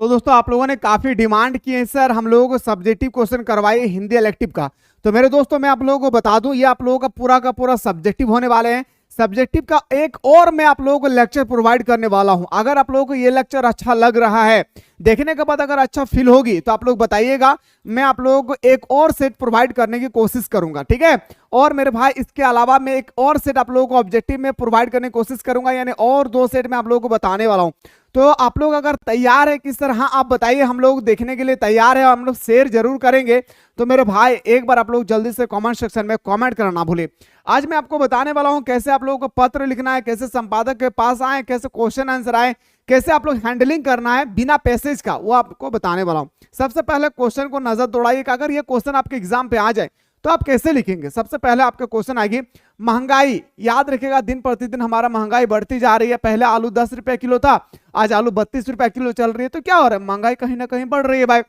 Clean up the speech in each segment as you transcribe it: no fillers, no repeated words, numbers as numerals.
तो दोस्तों आप लोगों ने काफी डिमांड की है सर हम लोगों को सब्जेक्टिव क्वेश्चन करवाइए हिंदी इलेक्टिव का। तो मेरे दोस्तों मैं आप लोगों को बता दूं ये आप लोगों का पूरा सब्जेक्टिव होने वाले हैं। सब्जेक्टिव का एक और मैं आप लोगों को लेक्चर प्रोवाइड करने वाला हूं। अगर आप लोगों को ये लेक्चर अच्छा लग रहा है, देखने के बाद अगर अच्छा फील होगी तो आप लोग बताइएगा, मैं आप लोगों को एक और सेट प्रोवाइड करने की कोशिश करूंगा, ठीक है। और मेरे भाई इसके अलावा मैं एक और सेट आप लोगों को ऑब्जेक्टिव में प्रोवाइड करने की कोशिश करूंगा, यानी और 2 सेट में आप लोगों को बताने वाला हूं। तो आप लोग अगर तैयार है किस तरह, हाँ आप बताइए, हम लोग देखने के लिए तैयार है और हम लोग शेयर जरूर करेंगे। तो मेरे भाई एक बार आप लोग जल्दी से कमेंट सेक्शन में कमेंट करना ना भूले। आज मैं आपको बताने वाला हूं कैसे आप लोगों को पत्र लिखना है, कैसे संपादक के पास आए, कैसे क्वेश्चन आंसर आए, कैसे आप लोग हैंडलिंग करना है बिना पैसेज का, वो आपको बताने वाला हूं। सबसे पहले क्वेश्चन को नजर दौड़ाइए कि अगर ये क्वेश्चन आपके एग्जाम पे आ जाए तो आप कैसे लिखेंगे। सबसे पहले आपका क्वेश्चन आएगी महंगाई। याद रखिएगा दिन प्रतिदिन हमारा महंगाई बढ़ती जा रही है। पहले आलू 10 रुपए किलो था, आज आलू 32 रुपए किलो चल रही है। तो क्या हो रहा है, महंगाई कहीं ना कहीं बढ़ रही है भाई।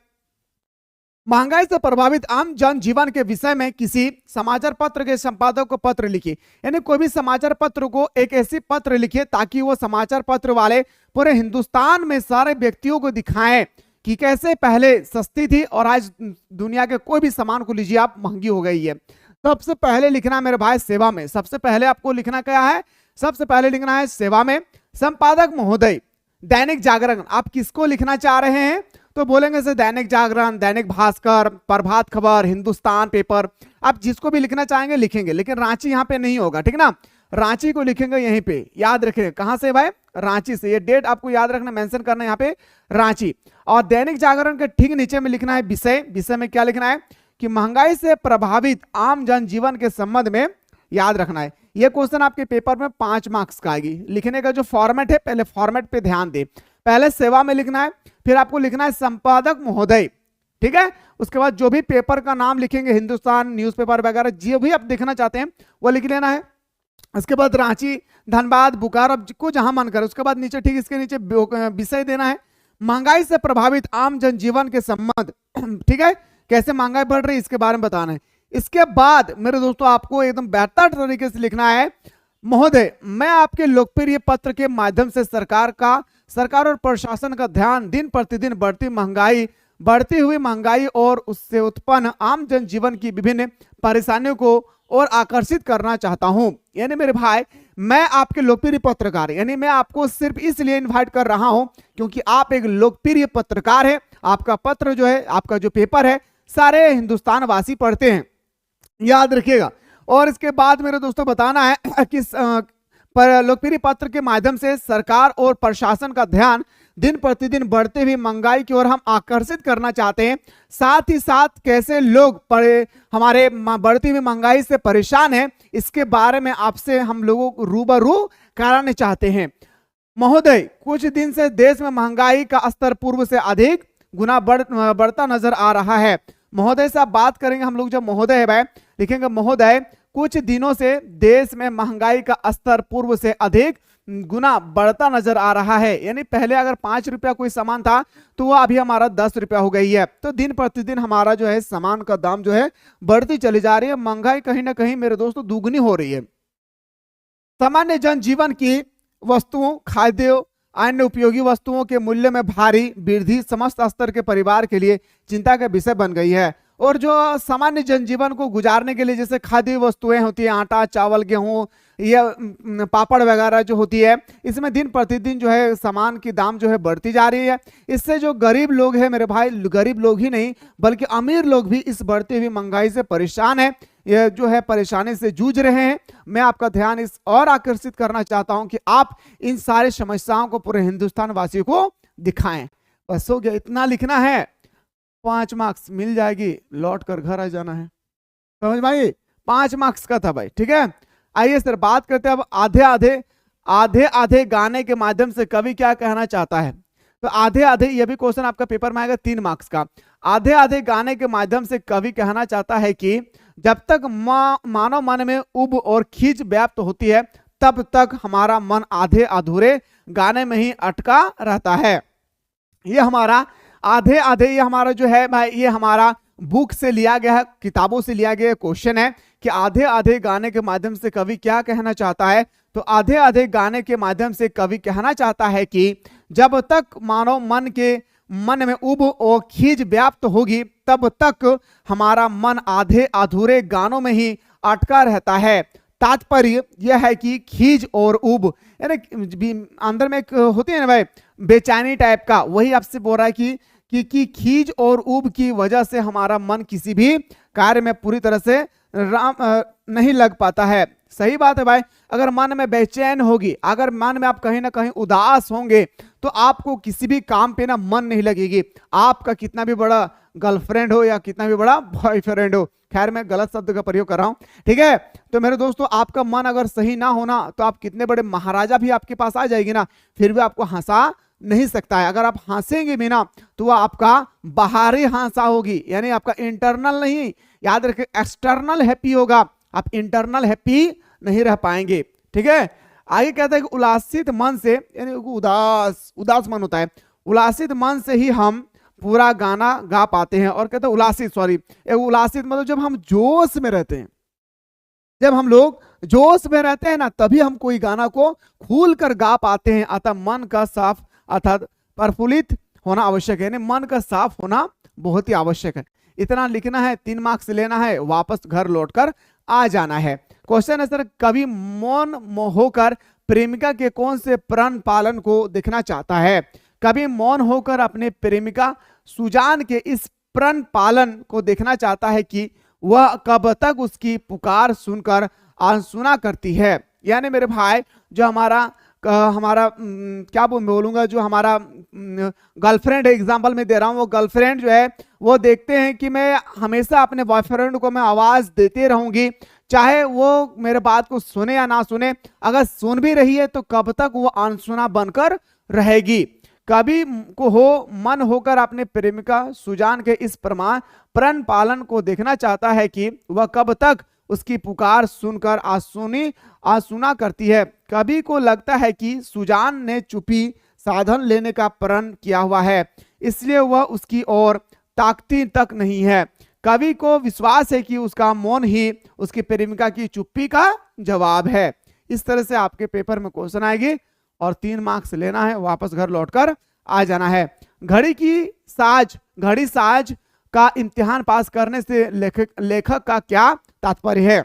महंगाई से प्रभावित आम जनजीवन के विषय में किसी समाचार पत्र के संपादक को पत्र लिखिए। यानी कोई भी समाचार पत्र को एक ऐसी पत्र लिखिए ताकि वो समाचार पत्र वाले पूरे हिंदुस्तान में सारे व्यक्तियों को दिखाएं कि कैसे पहले सस्ती थी और आज दुनिया के कोई भी सामान को लीजिए आप महंगी हो गई है। सबसे पहले लिखना है मेरे भाई सेवा में। सबसे पहले आपको लिखना क्या है, सबसे पहले लिखना है सेवा में। संपादक महोदय, दैनिक जागरण, आप किसको लिखना चाह रहे हैं तो बोलेंगे से दैनिक जागरण, दैनिक भास्कर, प्रभात खबर, हिंदुस्तान पेपर, आप जिसको भी लिखना चाहेंगे लिखेंगे, लेकिन रांची यहाँ पे नहीं होगा, ठीक ना। रांची को लिखेंगे यहीं पे, याद रखेंगे कहां से भाई, रांची से। ये डेट आपको याद रखना, मेंशन करना है यहाँ पे रांची। और दैनिक जागरण के ठीक नीचे में लिखना है विषय। विषय में क्या लिखना है कि महंगाई से प्रभावित आम जनजीवन के संबंध में याद रखना है। यह क्वेश्चन आपके पेपर में 5 मार्क्स का आएगी। लिखने का जो फॉर्मेट है, पहले फॉर्मेट पे ध्यान दे। पहले सेवा में लिखना है, फिर आपको लिखना है संपादक महोदय, ठीक है। उसके बाद जो भी पेपर का नाम लिखेंगे, हिंदुस्तान न्यूज़पेपर वगैरह जो भी आप देखना चाहते हैं वो लिख लेना है। उसके बाद रांची, धनबाद, बोकारो, को जहां मन करे। उसके बाद नीचे ठीक इसके नीचे विषय देना है महंगाई से प्रभावित आम जनजीवन के संबंध, ठीक है, कैसे महंगाई बढ़ रही है इसके बारे में बताना है। इसके बाद मेरे दोस्तों आपको एकदम बेहतर तरीके से लिखना है महोदय, मैं आपके लोकप्रिय पत्र के माध्यम से सरकार और प्रशासन का ध्यान दिन प्रतिदिन बढ़ती हुई महंगाई और उससे उत्पन्न आम जनजीवन की विभिन्न परेशानियों को और आकर्षित करना चाहता हूं। यानी मेरे भाई मैं आपके लोकप्रिय पत्रकार, यानी मैं आपको सिर्फ इसलिए इनवाइट कर रहा हूं क्योंकि आप एक लोकप्रिय पत्रकार हैं। आपका पत्र जो है, आपका जो पेपर है, सारे हिंदुस्तान वासी पढ़ते हैं, याद रखिएगा। और इसके बाद मेरे दोस्तों बताना है कि पर लोकप्रिय पत्र के माध्यम से सरकार और प्रशासन का ध्यान दिन प्रतिदिन बढ़ते हुई महंगाई की ओर हम आकर्षित करना चाहते हैं। साथ ही साथ कैसे लोग हमारे बढ़ती हुई महंगाई से परेशान हैं, इसके बारे में आपसे हम लोगों को रूबरू कराने चाहते हैं। महोदय, कुछ दिन से देश में महंगाई का स्तर पूर्व से अधिक गुना बढ़ता नजर आ रहा है। महोदय से आप बात करेंगे हम लोग, जब महोदय है भाई लिखेंगे महोदय, कुछ दिनों से देश में महंगाई का स्तर पूर्व से अधिक गुना बढ़ता नजर आ रहा है। यानी पहले अगर 5 रुपया कोई सामान था तो वह अभी हमारा 10 रुपया हो गई है। तो दिन प्रतिदिन हमारा जो है सामान का दाम जो है बढ़ती चली जा रही है। महंगाई कहीं ना कहीं मेरे दोस्तों दुगनी हो रही है। सामान्य जनजीवन की वस्तुओं, खाद्य अन्य उपयोगी वस्तुओं के मूल्य में भारी वृद्धि समस्त स्तर के परिवार के लिए चिंता का विषय बन गई है। और जो सामान्य जनजीवन को गुजारने के लिए जैसे खाद्य वस्तुएं होती है, आटा, चावल, गेहूं, या पापड़ वगैरह जो होती है, इसमें दिन प्रतिदिन जो है सामान की दाम जो है बढ़ती जा रही है। इससे जो गरीब लोग हैं मेरे भाई, गरीब लोग ही नहीं बल्कि अमीर लोग भी इस बढ़ती हुई महंगाई से परेशान है, ये जो है परेशानी से जूझ रहे हैं। मैं आपका ध्यान इस और आकर्षित करना चाहता हूं कि आप इन सारे समस्याओं को पूरे हिंदुस्तान वासियों को दिखाएं। बस हो गया, इतना लिखना है, 5 मार्क्स मिल जाएगी, लौट कर घर आ जाना है। समझ भाई, 5 मार्क्स का था भाई, ठीक है। आइए सर बात करते हैं अब आधे आधे गाने के माध्यम से कवि क्या कहना चाहता है। तो आधे आधे, यह भी क्वेश्चन आपका पेपर में आएगा 3 मार्क्स का। आधे आधे गाने के माध्यम से कवि कहना चाहता है कि जब तक मानव मन में उब और खींच व्याप्त होती है तब तक हमारा मन आधे अधूरे गाने में ही अटका रहता है। ये हमारा आधे आधे, ये हमारा जो है भाई, ये हमारा बुक से लिया गया है, किताबों से लिया गया क्वेश्चन है कि आधे आधे गाने के माध्यम से कवि क्या कहना चाहता है। तो आधे आधे गाने के माध्यम से कवि कहना चाहता है कि जब तक मानव मन के मन में उब और खीज व्याप्त होगी तब तक हमारा मन आधे अधूरे गानों में ही अटका रहता है। तात्पर्य यह है कि खीज और उब यानी अंदर में एक होती है ना भाई बेचैनी टाइप का, वही आपसे बोल रहा है कि खीज और उब की वजह से हमारा मन किसी भी कार्य में पूरी तरह से नहीं लग पाता है। सही बात है भाई। अगर मन में बेचैन होगी, अगर मन में आप कहीं ना कहीं उदास होंगे तो आपको किसी भी काम पे ना मन नहीं लगेगी। आपका कितना भी बड़ा गर्लफ्रेंड हो या कितना भी बड़ा बॉयफ्रेंड हो, खैर मैं गलत शब्द का प्रयोग कर रहा हूं, ठीक है। तो मेरे दोस्तों आपका मन अगर सही ना होना तो आप कितने बड़े महाराजा भी आपके पास आ जाएगी ना, फिर भी आपको हंसा नहीं सकता है। अगर आप हंसेंगे भी ना तो वह आपका बाहरी हंसा होगी, यानी आपका इंटरनल नहीं, याद रखें एक्सटर्नल हैप्पी होगा, आप इंटरनल हैप्पी नहीं रह पाएंगे, ठीक है। आगे कहता है कि उल्लासित मन से, यानी उदास मन होता है, उल्लासित मन से ही हम पूरा गाना गा पाते हैं। और कहते हैं उल्लासित मतलब जब हम जोश में रहते हैं, जब हम लोग जोश में रहते हैं ना तभी हम कोई गाना को खुल कर गा पाते हैं। अतः मन का साफ अर्थात प्रफुल्लित होना आवश्यक है, यानी मन का साफ होना बहुत ही आवश्यक है। इतना लिखना है, 3 मार्क्स लेना है, वापस घर लौटकर आ जाना है। क्वेश्चन है सर, कवि मौन होकर प्रेमिका के कौन से प्रण पालन को देखना चाहता है? कवि मौन होकर अपने प्रेमिका सुजान के इस प्रण पालन को देखना चाहता है कि वह कब तक उसकी पुकार सुनकर अनसुना करती है। यानी मेरे भाई जो हमारा क्या बोलूंगा, जो हमारा गर्लफ्रेंड एग्जांपल में दे रहा हूं, वो गर्लफ्रेंड जो है वो देखते हैं कि मैं हमेशा अपने बॉयफ्रेंड को मैं आवाज देते रहूंगी, चाहे वो मेरे बात को सुने या ना सुने। अगर सुन भी रही है तो कब तक वो अनसुना बनकर रहेगी। कवि को मन होकर अपने प्रेमिका सुजान के इस प्रण पालन को देखना चाहता है कि वह कब तक उसकी पुकार सुनकर अनसुना करती है। कवि को लगता है कि सुजान ने चुप्पी साधन लेने का प्रण किया हुआ है, इसलिए वह उसकी ओर ताकती तक नहीं है। कवि को विश्वास है कि उसका मौन ही उसकी प्रेमिका की चुप्पी का जवाब है। इस तरह से आपके पेपर में क्वेश्चन आएगी और 3 मार्क्स लेना है, वापस घर लौटकर आ जाना है। घड़ी साज का इम्तिहान पास करने से लेखक का क्या तात्पर्य है?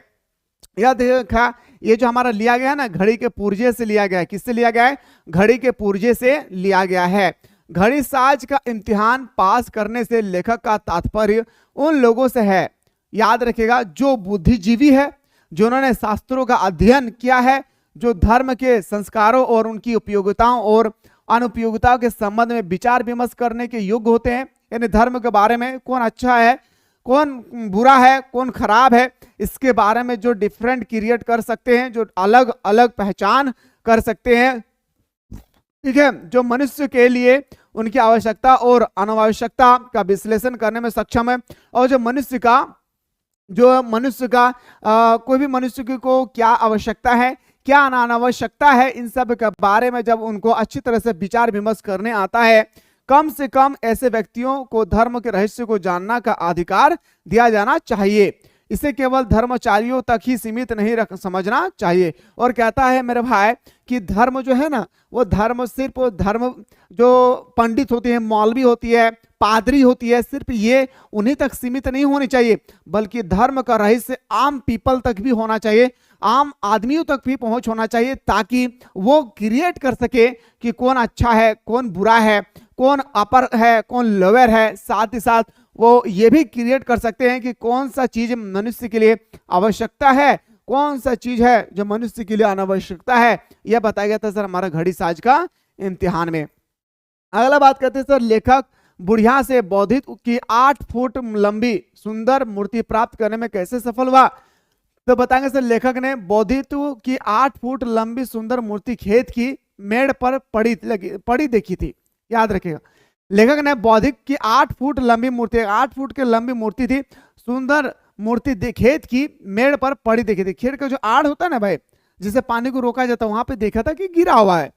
यह देखा, ये जो हमारा लिया गया है ना, घड़ी के पुर्जे से लिया गया है। किससे लिया गया है? घड़ी के पुर्जे से लिया गया है। घड़ी साज का इम्तिहान पास करने से लेखक का तात्पर्य उन लोगों से है, याद रखिएगा, जो बुद्धिजीवी है, जिन्होंने शास्त्रों का अध्ययन किया है, जो धर्म के संस्कारों और उनकी उपयोगिताओं और अनुपयोगिताओं के संबंध में विचार विमर्श करने के योग्य होते हैं। यानी धर्म के बारे में कौन अच्छा है, कौन बुरा है, कौन खराब है, इसके बारे में जो डिफरेंट क्रिएट कर सकते हैं, जो अलग अलग पहचान कर सकते हैं, ठीक है, जो मनुष्य के लिए उनकी आवश्यकता और अनावश्यकता का विश्लेषण करने में सक्षम है, और जो मनुष्य का कोई भी मनुष्य को क्या आवश्यकता है, क्या अनावश्यकता है, इन सब के बारे में जब उनको अच्छी तरह से विचार विमर्श करने आता है, कम से कम ऐसे व्यक्तियों को धर्म के रहस्य को जानना का अधिकार दिया जाना चाहिए। इसे केवल धर्मचारियों तक ही सीमित नहीं समझना चाहिए। और कहता है मेरे भाई कि धर्म जो है ना, वो धर्म सिर्फ धर्म जो पंडित होती है, मौलवी होती है, पादरी होती है, सिर्फ ये उन्हीं तक सीमित नहीं होनी चाहिए, बल्कि धर्म का रहस्य आम पीपल तक भी होना चाहिए, आम आदमियों तक भी पहुंच होना चाहिए, ताकि वो क्रिएट कर सके कि कौन अच्छा है, कौन बुरा है, कौन अपर है, कौन लोअर है। साथ ही साथ वो ये भी क्रिएट कर सकते हैं कि कौन सा चीज मनुष्य के लिए आवश्यकता है, कौन सा चीज है जो मनुष्य के लिए अनावश्यकता है। यह बताया गया था सर हमारा घड़ी साज का इम्तिहान में। अगला बात करते हैं सर, लेखक बुढ़िया से बौद्धित की 8 फुट लंबी सुंदर मूर्ति प्राप्त करने में कैसे सफल हुआ? तो बताएंगे सर, लेखक ने बौद्धित्व की 8 फुट लंबी सुंदर मूर्ति खेत की मेड़ पर पड़ी देखी थी। याद रखिएगा, लेखक ने बौद्धिक की 8 फुट लंबी मूर्ति, 8 फुट की लंबी मूर्ति थी, सुंदर मूर्ति खेत की मेड़ पर पड़ी देखी थी। खेत का जो आड़ होता है ना भाई, जिसे पानी को रोका जाता है, वहां पे देखा था कि गिरा हुआ है।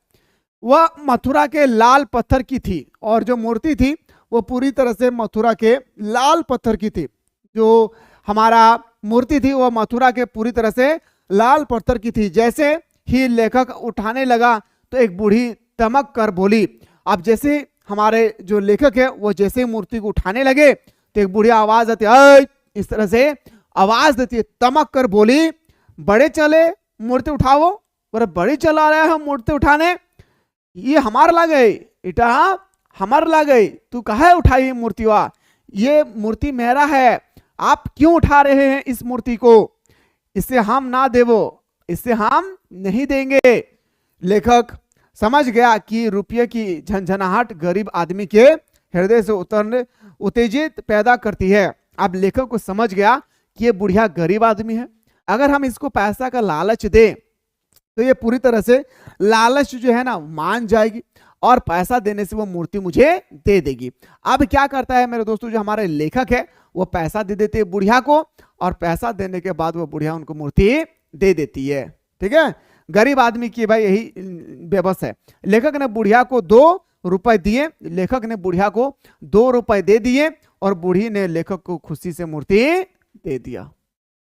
वह मथुरा के लाल पत्थर की थी, और जो मूर्ति थी वो पूरी तरह से मथुरा के लाल पत्थर की थी। जो हमारा मूर्ति थी वो मथुरा के पूरी तरह से लाल पत्थर की थी। जैसे ही लेखक उठाने लगा तो एक बूढ़ी तमक कर बोली। अब जैसे हमारे जो लेखक है वो जैसे ही मूर्ति को उठाने लगे तो एक बुढ़िया आवाज आती है, इस तरह से आवाज देती है, तमक कर बोली, बड़े चले मूर्ति उठाओ। बोले बड़ी चला रहे हम मूर्ति उठाने, ये हमार ला गई, इटा हमार ला गई, तू कहे उठाई मूर्तिवा, ये मूर्ति मेरा है, आप क्यों उठा रहे हैं इस मूर्ति को, इसे हम ना देवो, इसे हम नहीं देंगे। लेखक समझ गया कि रुपये की झंझनाहट गरीब आदमी के हृदय से उत्तेजित पैदा करती है। अब लेखक को समझ गया कि ये बुढ़िया गरीब आदमी है, अगर हम इसको पैसा का लालच दे तो ये पूरी तरह से लालच जो है ना मान जाएगी और पैसा देने से वो मूर्ति मुझे दे देगी। अब क्या करता है मेरे दोस्तों, जो हमारे लेखक है वो पैसा दे देते हैं बुढ़िया को, और पैसा देने के बाद वो बुढ़िया उनको मूर्ति दे देती है। ठीक है, गरीब आदमी की भाई यही व्यवस्था है। लेखक ने बुढ़िया को 2 रुपए दिए, लेखक ने बुढ़िया को 2 रुपए दे दिए और बूढ़ी ने लेखक को खुशी से मूर्ति दे दिया।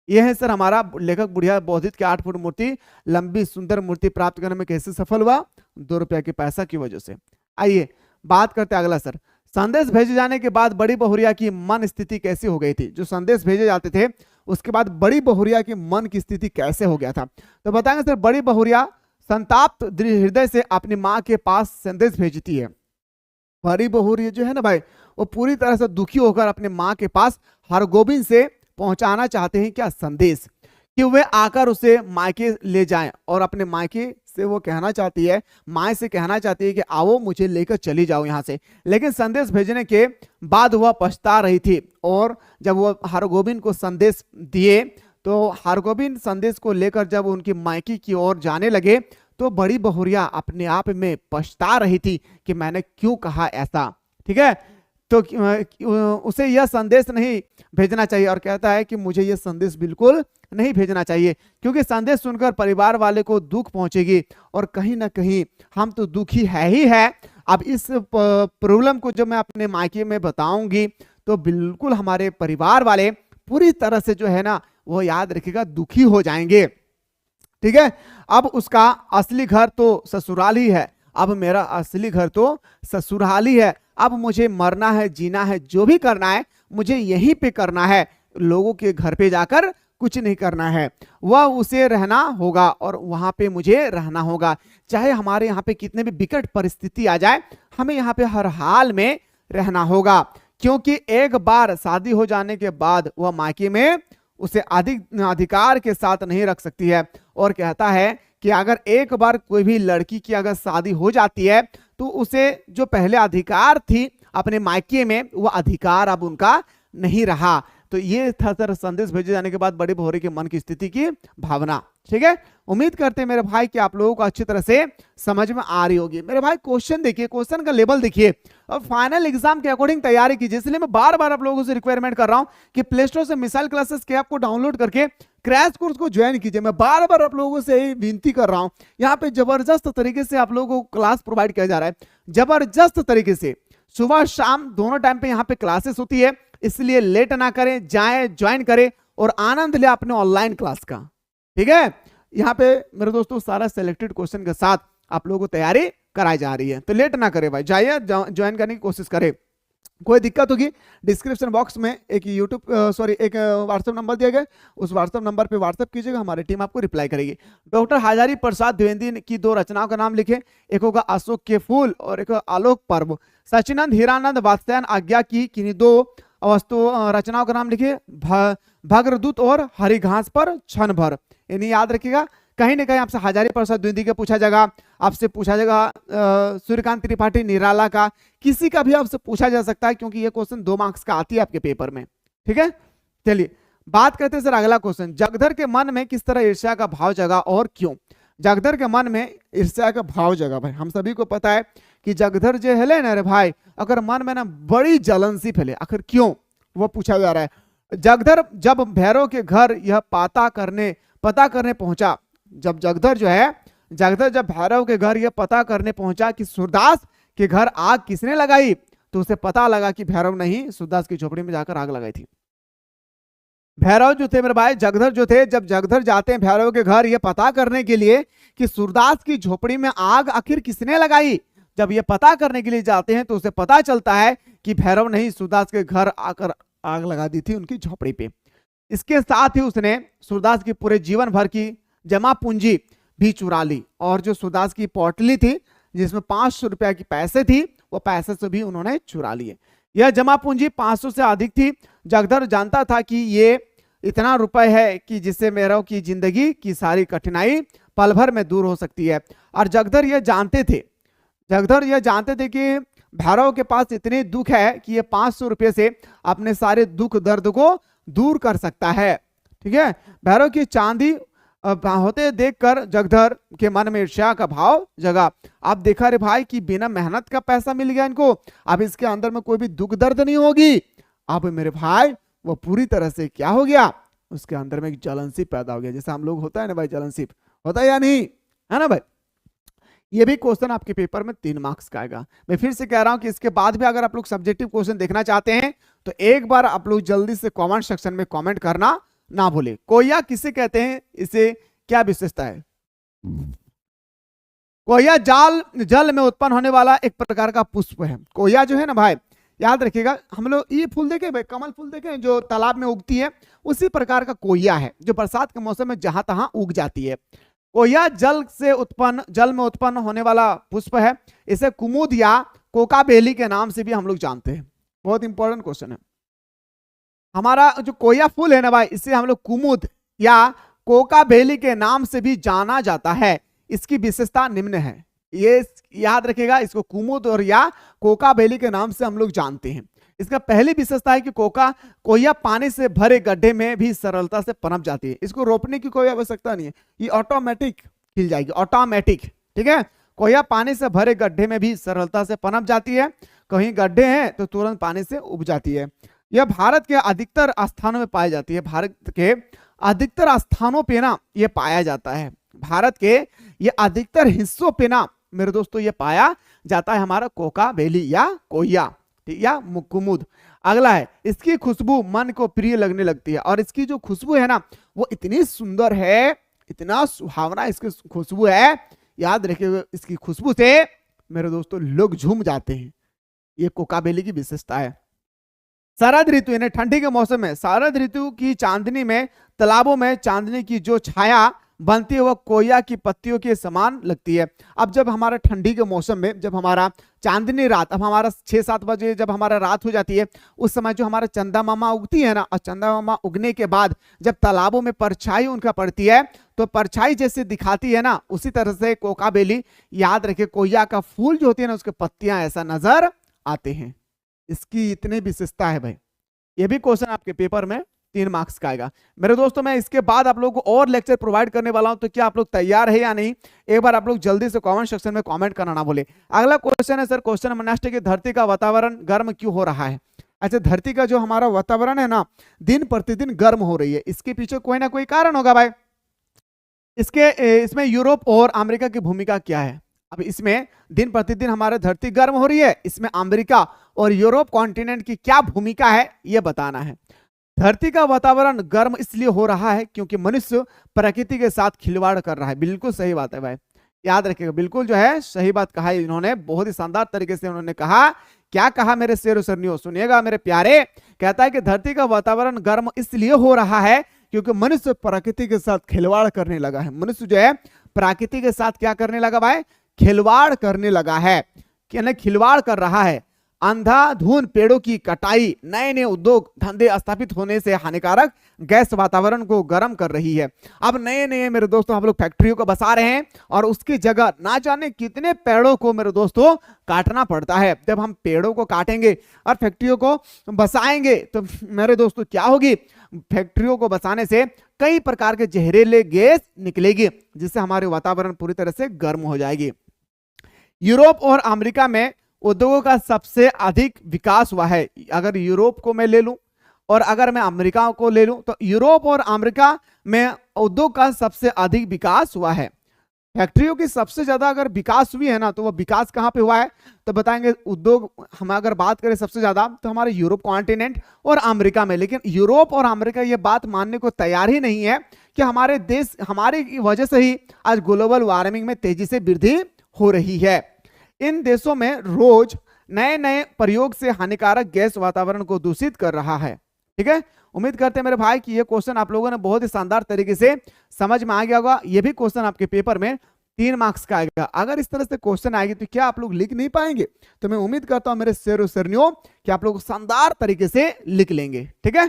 यह है सर हमारा लेखक बुढ़िया बोधित के 8 फुट मूर्ति लंबी सुंदर मूर्ति प्राप्त करने में कैसे सफल हुआ, 2 रुपए के पैसा की वजह से। आइए बात करते हैं अगला सर, संदेश भेजे जाने के बाद बड़ी बहुरिया की मन स्थिति कैसी हो गई थी। जो संदेश भेजे जाते थे उसके बाद बड़ी बहुरिया की मन की स्थिति कैसे हो गया था, तो बताएंगे सर। बड़ी बहुरिया संताप्त हृदय से अपनी माँ के पास संदेश भेजती है। बड़ी बहुरिया जो है ना भाई, वो पूरी तरह से दुखी होकर अपने माँ के पास हरगोविंद से पहुंचाना चाहते हैं क्या संदेश, कि वे आकर उसे मायके ले जाएं, और अपने मायके से वो कहना चाहती है, माँ से कहना चाहती है कि आओ मुझे लेकर चली जाओ यहाँ से। लेकिन संदेश भेजने के बाद वह पछता रही थी, और जब वो हरगोविंद को संदेश दिए तो हरगोविंद संदेश को लेकर जब उनकी मायके की ओर जाने लगे तो बड़ी बहुरिया अपने आप में पछता रही थी कि मैंने क्यों कहा ऐसा। ठीक है, तो उसे यह संदेश नहीं भेजना चाहिए, और कहता है कि मुझे यह संदेश बिल्कुल नहीं भेजना चाहिए, क्योंकि संदेश सुनकर परिवार वाले को दुख पहुंचेगी, और कहीं ना कहीं हम तो दुखी है ही है। अब इस प्रॉब्लम को जब मैं अपने मायके में बताऊंगी तो बिल्कुल हमारे परिवार वाले पूरी तरह से जो है ना वो याद रखेगा दुखी हो जाएंगे। ठीक है, अब उसका असली घर तो ससुराल ही है, अब मेरा असली घर तो ससुराल ही है, अब मुझे मरना है जीना है जो भी करना है मुझे यहीं पे करना है, लोगों के घर पे जाकर कुछ नहीं करना है। वह उसे रहना होगा और वहां पे मुझे रहना होगा, चाहे हमारे यहाँ पे कितने भी विकट परिस्थिति आ जाए, हमें यहाँ पे हर हाल में रहना होगा, क्योंकि एक बार शादी हो जाने के बाद वह मायके में उसे अधिकार के साथ नहीं रख सकती है। और कहता है कि अगर एक बार कोई भी लड़की की अगर शादी हो जाती है तो उसे जो पहले अधिकार थी अपने मायके में, वो अधिकार अब उनका नहीं रहा। तो ये था सर संदेश भेजे जाने के बाद बड़ी बहुरी के मन की स्थिति की भावना। ठीक है, उम्मीद करते हैं मेरे भाई कि आप लोगों को अच्छी तरह से समझ में आ रही होगी। मेरे भाई क्वेश्चन देखिए, क्वेश्चन का लेवल देखिए, और फाइनल एग्जाम के अकॉर्डिंग तैयारी कीजिए। इसलिए मैं बार बार आप लोगों से रिक्वायरमेंट कर रहा हूं कि प्ले स्टोर से मिसाइल क्लासेस के ऐप को डाउनलोड करके क्रैश कोर्स को ज्वाइन कीजिए। मैं बार बार आप लोगों से विनती कर रहा हूं, यहाँ पे जबरदस्त तरीके से आप लोगों को क्लास प्रोवाइड किया जा रहा है, जबरदस्त तरीके से सुबह शाम दोनों टाइम पे यहाँ पे क्लासेस होती है। इसलिए लेट ना करें, जाएं ज्वाइन करें और आनंद ले अपने ऑनलाइन क्लास का। ठीक है, यहाँ पे मेरे दोस्तों सारा सिलेक्टेड क्वेश्चन के साथ आप लोगों को तैयारी कराई जा रही है, तो लेट ना करें भाई, जाइए ज्वाइन करने की कोशिश करें। कोई दिक्कत होगी डिस्क्रिप्शन बॉक्स में एक एक व्हाट्सएप नंबर दिया गया, उस व्हाट्सएप नंबर पे व्हाट्सएप कीजिएगा, हमारी टीम आपको रिप्लाई करेगी। डॉक्टर हजारी प्रसाद द्विवेदी की 2 रचनाओं का नाम लिखे, एक होगा अशोक के फूल और एक आलोक पर्व। सचिनंद हीरानंद वात्स्यायन आज्ञा की किन्हीं 2 वस्तु रचनाओं का नाम लिखिए, भद्रदूत और हरी घास पर क्षण भर। इन्हें याद रखिएगा, कहीं ना कहीं आपसे हजारी प्रसाद द्विवेदी का पूछा जाएगा, आपसे पूछा जाएगा सूर्यकांत त्रिपाठी निराला का, किसी का भी आपसे पूछा जा सकता है, क्योंकि ये क्वेश्चन 2 मार्क्स का आती है आपके पेपर में। ठीक है, चलिए बात करते हैं सर अगला क्वेश्चन, जगधर के मन में किस तरह ईर्ष्या का भाव जगा और क्यों। जगधर के मन में ईर्ष्या का भाव जगा भाई, हम सभी को पता है कि जगधर जो है ना रे भाई, अगर मन में ना बड़ी जलन सी फैले, आखिर क्यों, वो पूछा जा रहा है। जगधर जब भैरव के घर यह पता करने पहुंचा, जब जगधर जब भैरव के घर यह पता करने पहुंचा कि सूरदास के घर आग किसने लगाई, तो उसे पता लगा कि भैरव नहीं, सूरदास की झोपड़ी में जाकर आग लगाई थी। भैरव जो थे मेरे भाई, जगधर जो थे, जब जगधर जाते हैं भैरव के घर यह पता करने के लिए कि सूरदास की झोपड़ी में आग आखिर किसने लगाई, जब ये पता करने के लिए जाते हैं तो उसे पता चलता है कि भैरव ने ही सूरदास के घर आकर आग लगा दी थी उनकी झोपड़ी पे। इसके साथ ही उसने सूरदास की पूरे जीवन भर की जमा पूंजी भी चुरा ली, और जो सूरदास की पोटली थी जिसमें 500 रुपया की पैसे थी, वो पैसे से भी उन्होंने चुरा लिए। यह जमा पूंजी 500 से अधिक थी। जगधर जानता था कि ये इतना रुपए है कि जिससे भैरव की जिंदगी की सारी कठिनाई पल भर में दूर हो सकती है। और जगधर यह जानते थे कि भैरव के पास इतने दुख है कि ये 500 रुपये से अपने सारे दुख दर्द को दूर कर सकता है। ठीक है, भैरव की चांदी होते देखकर जगधर के मन में ईर्ष्या का भाव जगा। अब देखा रे भाई कि बिना मेहनत का पैसा मिल गया इनको, अब इसके अंदर में कोई भी दुख दर्द नहीं होगी। अब मेरे भाई वो पूरी तरह से क्या हो गया, उसके अंदर में एक जलनशिप पैदा हो गया। जैसे हम लोग होता है ना भाई, जलनशिप होता है या नहीं, है ना भाई। ये भी क्वेश्चन आपके पेपर में 3 मार्क्स का आएगा। मैं फिर से कह रहा हूं कि इसके बाद भी अगर आप लोग सब्जेक्टिव क्वेश्चन देखना चाहते हैं तो एक बार आप लोग जल्दी से कमेंट सेक्शन में कमेंट करना ना भूले। कोया किसे कहते हैं, इसे क्या विशेषता है? कोया जल में उत्पन्न होने वाला एक प्रकार का पुष्प है। कोया जो है ना भाई, याद रखिएगा, हम लोग ये फूल देखे भाई, कमल फूल देखे जो तालाब में उगती है, उसी प्रकार का कोया है जो बरसात के मौसम में जहां तहां उग जाती है। कोया जल में उत्पन्न होने वाला पुष्प है। इसे कुमुद या कोका बेली के नाम से भी हम लोग जानते हैं। बहुत इंपॉर्टेंट क्वेश्चन है। हमारा जो कोया फूल है ना भाई, इसे हम लोग कुमुद या कोका बेली के नाम से भी जाना जाता है। इसकी विशेषता निम्न है, ये याद रखिएगा, इसको कुमुद और या कोका बेली के नाम से हम लोग जानते हैं। इसका पहली विशेषता है कि कोया पानी से भरे गड्ढे में भी सरलता से पनप जाती है। इसको रोपने की कोई आवश्यकता नहीं है, ये ऑटोमेटिक खिल जाएगी, ऑटोमेटिक। ठीक है, कोया पानी से भरे गड्ढे में भी सरलता से पनप जाती है। कहीं गड्ढे हैं तो तुरंत पानी से उग जाती है। यह भारत के अधिकतर स्थानों में पाई जाती है। भारत के अधिकतर स्थानों पे ना ये पाया जाता है। भारत के ये अधिकतर हिस्सों पे ना मेरे दोस्तों ये पाया जाता है हमारा कोका बेली या कोया या कुमुद। अगला है, इसकी खुशबू मन को प्रिय लगने लगती है। और इसकी जो खुशबू है ना वो इतनी सुंदर है, इतना सुहावना इसकी खुशबू है, याद रखिए इसकी खुशबू से मेरे दोस्तों लोग झूम जाते हैं। ये कोका बेली की विशेषता है। शरद ऋतु यानी ठंडी के मौसम में शरद ऋतु की चांदनी में तालाबों में चांदनी की जो छाया बनती है वह कोया की पत्तियों के समान लगती है। अब जब हमारा ठंडी के मौसम में जब हमारा चांदनी रात, अब हमारा 6-7 बजे जब हमारा रात हो जाती है, उस समय जो हमारा चंदा मामा उगती है ना, और चंदा मामा उगने के बाद जब तालाबों में परछाई उनका पड़ती है तो परछाई जैसे दिखाती है ना, उसी तरह से कोका बेली, याद रखे कोया का फूल जो होती है ना उसके पत्तियां ऐसा नजर आते हैं। इसकी इतनी विशेषता है भाई। ये भी क्वेश्चन आपके पेपर में 3 मार्क्स का आएगा। मेरे दोस्तों मैं इसके बाद आप लोगों को और लेक्चर प्रोवाइड करने वाला हूं, तो क्या आप लोग तैयार है या नहीं, एक बार आप लोग जल्दी से कमेंट सेक्शन में कमेंट करना ना भूले। अगला क्वेश्चन है सर, क्वेश्चन नंबर नेक्स्ट है कि धरती का वातावरण गर्म क्यों हो रहा है। अच्छा, धरती का जो हमारा वातावरण है ना दिन प्रतिदिन गर्म हो रही है, इसके पीछे कोई ना कोई कारण होगा भाई। इसमें यूरोप और अमेरिका की भूमिका क्या है। अब इसमें दिन प्रतिदिन हमारे धरती गर्म हो रही है, इसमें अमेरिका और यूरोप कॉन्टिनेंट की क्या भूमिका है यह बताना है। धरती का वातावरण गर्म इसलिए हो रहा है क्योंकि मनुष्य प्रकृति के साथ खिलवाड़ कर रहा है। बिल्कुल सही बात है भाई, याद रखिएगा, बिल्कुल जो है सही बात कहा है इन्होंने, बहुत ही शानदार तरीके से उन्होंने कहा। क्या कहा मेरे शेर सरनियों, सुनिएगा मेरे प्यारे। कहता है कि धरती का वातावरण गर्म इसलिए हो रहा है क्योंकि मनुष्य प्रकृति के साथ खिलवाड़ करने लगा है। मनुष्य जो है प्रकृति के साथ क्या करने लगा भाई, खिलवाड़ करने लगा है, खिलवाड़ कर रहा है। अंधाधुंध पेड़ों की कटाई, नए नए उद्योग धंधे स्थापित होने से हानिकारक गैस वातावरण को गर्म कर रही है। अब नए नए मेरे दोस्तों हम लोग फैक्ट्रियों को बसा रहे हैं और उसकी जगह ना जाने कितने पेड़ों को मेरे दोस्तों काटना पड़ता है। जब हम पेड़ों को काटेंगे और फैक्ट्रियों को बसाएंगे तो मेरे दोस्तों क्या होगी, फैक्ट्रियों को बसाने से कई प्रकार के जहरीले गैस निकलेगी जिससे हमारे वातावरण पूरी तरह से गर्म हो जाएगी। यूरोप और अमेरिका में उद्योगों का सबसे अधिक विकास हुआ है। अगर यूरोप को मैं ले लूं और अगर मैं अमेरिका को ले लूं तो यूरोप और अमेरिका में उद्योग का सबसे अधिक विकास हुआ है। फैक्ट्रियों की सबसे ज्यादा अगर विकास हुई है ना तो वह विकास कहां पे हुआ है, तो बताएंगे उद्योग हम अगर बात करें सबसे ज्यादा तो हमारे यूरोप कॉन्टिनेंट और अमेरिका में। लेकिन यूरोप और अमेरिका ये बात मानने को तैयार ही नहीं है कि हमारे देश, हमारी वजह से ही आज ग्लोबल वार्मिंग में तेजी से वृद्धि हो रही है। इन देशों में रोज नए नए प्रयोग से हानिकारक गैस वातावरण को दूषित कर रहा है। ठीक है, उम्मीद करते हैं मेरे भाई कि ये क्वेश्चन आप लोगों ने बहुत ही शानदार तरीके से समझ में आ गया होगा। ये भी क्वेश्चन आपके पेपर में 3 मार्क्स का आएगा। अगर इस तरह से क्वेश्चन आएगी तो क्या आप लोग लिख नहीं पाएंगे? तो मैं उम्मीद करता हूं मेरे शेर शेरनियों कि आप लोग शानदार तरीके से लिख लेंगे। ठीक है,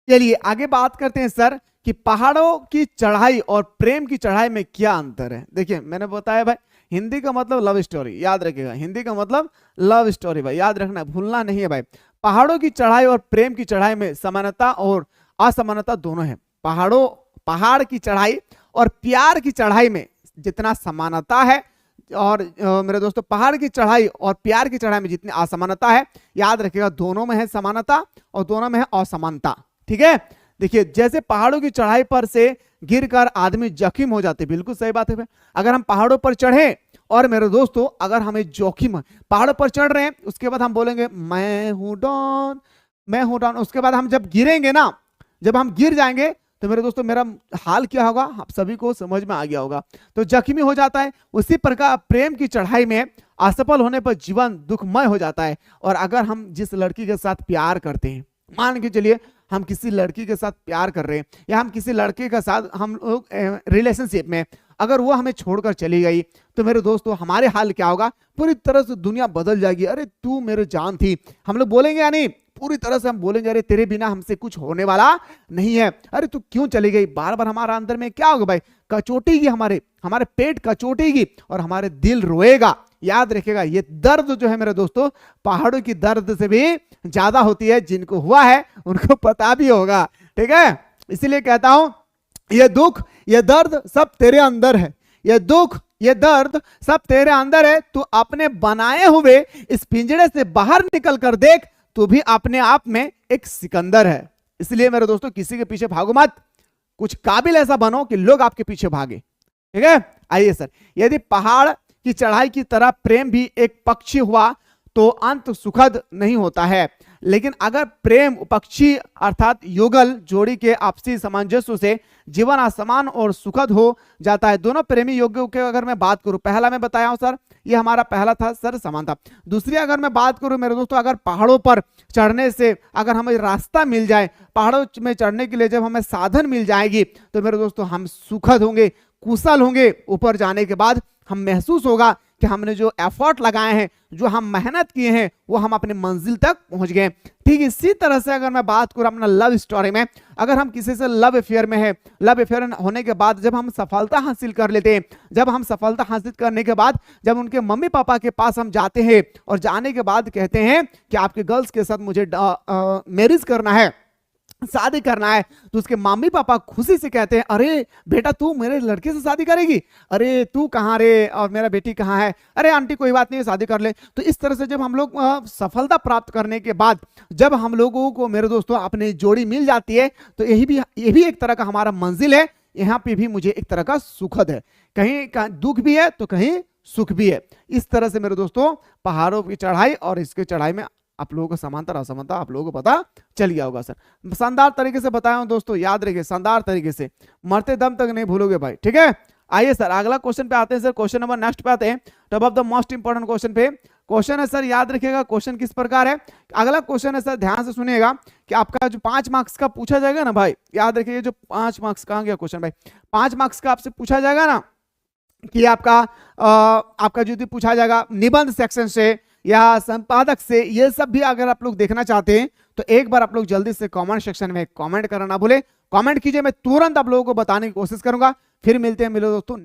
चलिए आगे बात करते हैं सर कि पहाड़ों की चढ़ाई और प्रेम की चढ़ाई में क्या अंतर है। देखिए मैंने बताया भाई, हिंदी का मतलब लव स्टोरी, याद रखिएगा, हिंदी का मतलब लव स्टोरी भाई, याद रखना, भूलना नहीं है भाई। पहाड़ों की चढ़ाई और प्रेम की चढ़ाई में समानता और असमानता दोनों है। पहाड़ की चढ़ाई और प्यार की चढ़ाई में जितना समानता है, और मेरे दोस्तों पहाड़ की चढ़ाई और प्यार की चढ़ाई में जितनी असमानता है, याद रखिएगा दोनों में है समानता और दोनों में है असमानता। ठीक है, देखिए जैसे पहाड़ों की चढ़ाई पर से गिरकर आदमी जख्म हो जाते, बिल्कुल सही बात है भाई। अगर हम पहाड़ों पर चढ़े और मेरे दोस्तों अगर हमें जोखिम है, पहाड़ों पर चढ़ रहे हैं, उसके बाद हम बोलेंगे मैं हूं डॉन, मैं हूं डॉन, उसके बाद हम जब गिरेंगे ना, जब हम गिर जाएंगे तो मेरे दोस्तों मेरा हाल क्या होगा आप सभी को समझ में आ गया होगा, तो जख्मी हो जाता है। उसी प्रकार प्रेम की चढ़ाई में असफल होने पर जीवन दुखमय हो जाता है। और अगर हम जिस लड़की के साथ प्यार करते हैं, मान के चलिए हम किसी लड़की के साथ प्यार कर रहे हैं या हम किसी लड़के के साथ हम लोग रिलेशनशिप में, अगर वो हमें छोड़कर चली गई तो मेरे दोस्तों हमारे हाल क्या होगा, पूरी तरह से दुनिया बदल जाएगी। अरे तू मेरे जान थी, हम लोग बोलेंगे या नहीं, पूरी तरह से हम बोलेंगे अरे तेरे बिना हमसे कुछ होने वाला नहीं है, अरे तू क्यों चली गई। बार बार हमारा अंदर में क्या होगा भाई, कचोटेगी, हमारे पेट कचोटेगी और हमारे दिल रोएगा। याद रखिएगा ये दर्द जो है मेरे दोस्तों पहाड़ों की दर्द से भी ज्यादा होती है। जिनको हुआ है उनको पता भी होगा। ठीक है, इसीलिए कहता हूं ये दुख ये दर्द सब तेरे अंदर है, ये दुख ये दर्द सब तेरे अंदर है। तू अपने बनाए हुए इस पिंजड़े से बाहर निकल कर देख, तू भी अपने आप में एक सिकंदर है। इसलिए मेरे दोस्तों किसी के पीछे भागो मत, कुछ काबिल ऐसा बनो कि लोग आपके पीछे भागे। ठीक है, आइए सर, यदि पहाड़ की चढ़ाई की तरह प्रेम भी एक पक्षी हुआ तो अंत सुखद नहीं होता है, लेकिन अगर प्रेम पक्षी अर्थात युगल जोड़ी के आपसी सामंजस्य से जीवन आसान और सुखद हो जाता है। दोनों प्रेमी योग्यों के अगर मैं बात करूं, पहला मैं बताया हूं सर, ये हमारा पहला था सर समानता। दूसरी अगर मैं बात करूं मेरे दोस्तों, अगर पहाड़ों पर चढ़ने से अगर हमें रास्ता मिल जाए, पहाड़ों में चढ़ने के लिए जब हमें साधन मिल जाएगी तो मेरे दोस्तों हम सुखद होंगे, कुशल होंगे। ऊपर जाने के बाद हम महसूस होगा कि हमने जो एफर्ट लगाए हैं, जो हम मेहनत किए हैं, वो हम अपने मंजिल तक पहुंच गए। ठीक इसी तरह से अगर मैं बात करूं अपना लव स्टोरी में, अगर हम किसी से लव अफेयर में है, लव अफेयर होने के बाद जब हम सफलता हासिल कर लेते हैं, जब हम सफलता हासिल करने के बाद जब उनके मम्मी पापा के पास हम जाते हैं और जाने के बाद कहते हैं कि आपके गर्ल्स के साथ मुझे मैरिज करना है, शादी करना है, तो उसके मम्मी पापा खुशी से कहते हैं अरे बेटा तू मेरे लड़के से शादी करेगी, अरे तू कहाँ रे, और मेरा बेटी कहाँ है, अरे आंटी कोई बात नहीं शादी कर ले। तो इस तरह से जब हम लोग सफलता प्राप्त करने के बाद जब हम लोगों को मेरे दोस्तों अपनी जोड़ी मिल जाती है तो ये भी एक तरह का हमारा मंजिल है। यहाँ पे भी मुझे एक तरह का सुखद है, कहीं दुख भी है तो कहीं सुख भी है। इस तरह से मेरे दोस्तों पहाड़ों की चढ़ाई और इसके चढ़ाई में आप लोगों को समानता असमानता आप लोगों को पता चल गया होगा। सर शानदार तरीके से बताया हूं दोस्तों, याद रखिए शानदार तरीके से, मरते दम तक नहीं भूलोगे भाई। ठीक है, आइए सर अगला क्वेश्चन पे आते हैं। सर क्वेश्चन नंबर नेक्स्ट पे आते हैं, top of the most important question पे। क्वेश्चन है सर, याद रखिएगा क्वेश्चन किस प्रकार है। अगला क्वेश्चन है सर, ध्यान से सुनिएगा कि आपका जो 5 मार्क्स का पूछा जाएगा ना भाई, याद रखिए जो 5 मार्क्स का गया क्वेश्चन भाई, 5 मार्क्स का आपसे पूछा जाएगा ना कि आपका जो पूछा जाएगा निबंध सेक्शन से या संपादक से, ये सब भी अगर आप लोग देखना चाहते हैं तो एक बार आप लोग जल्दी से कमेंट सेक्शन में कमेंट करना ना भूले। कमेंट कीजिए, मैं तुरंत आप लोगों को बताने की कोशिश करूंगा। फिर मिलते हैं दोस्तों